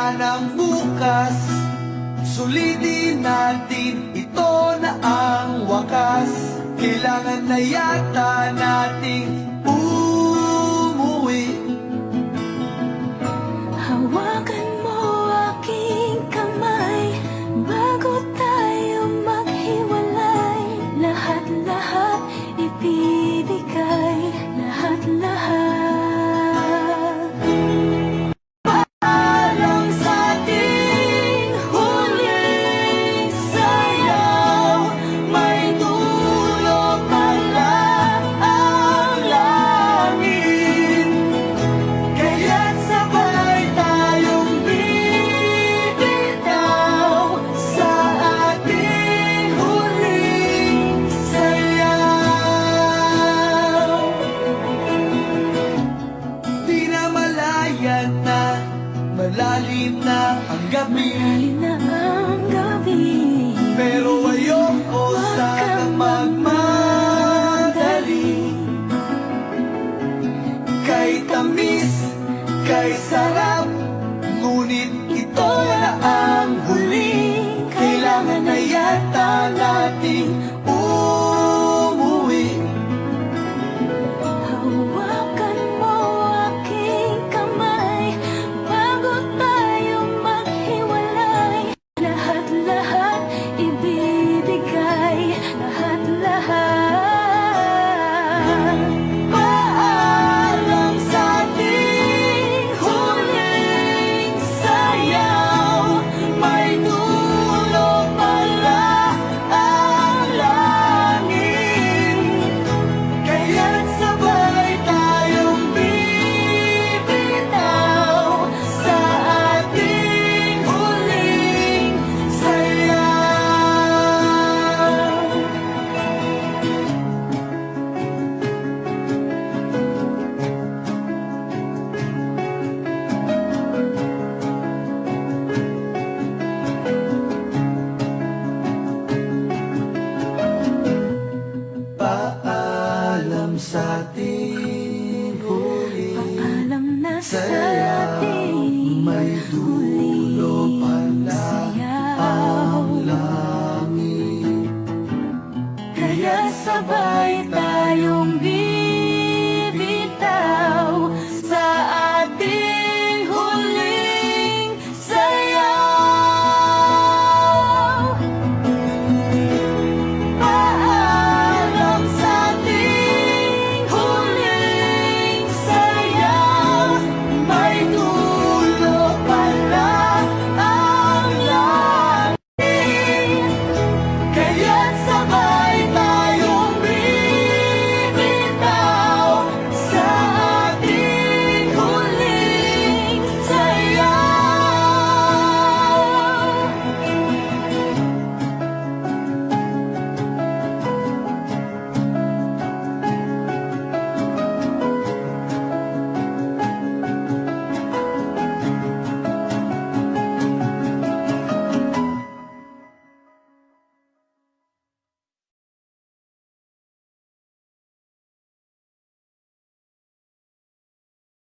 Wala nang bukas, sulitin natin, ito na ang wakas. Kailangan na yata nating umuwi. Hawakan mo aking kamay bago tayo maghiwalay. Lahat-lahat ibibigay, lahat-lahat. Paalam sa ating huling sayaw, may dulo pala ang langit. Kaya't sabay tayong bibitaw sa ating huling sayaw. Di na malayan na, malalim na ang gabi, Malalim na ang gabi, pero ayoko huwag sanang kang magmadali. Kay tamis, kay sarap, ngunit ito na ang huli. Kailangan na yata nating umuwi. hawakan mo aking kamay bago tayo maghiwalay. Lahat-lahat ibibigay, lahat-lahat. Paalam sa ating huling sayaw, may dulo pala ang langit. Kaya't sabay tayong bibitaw sa ating huling sayaw. Paalam sa ating huling Paalam na sa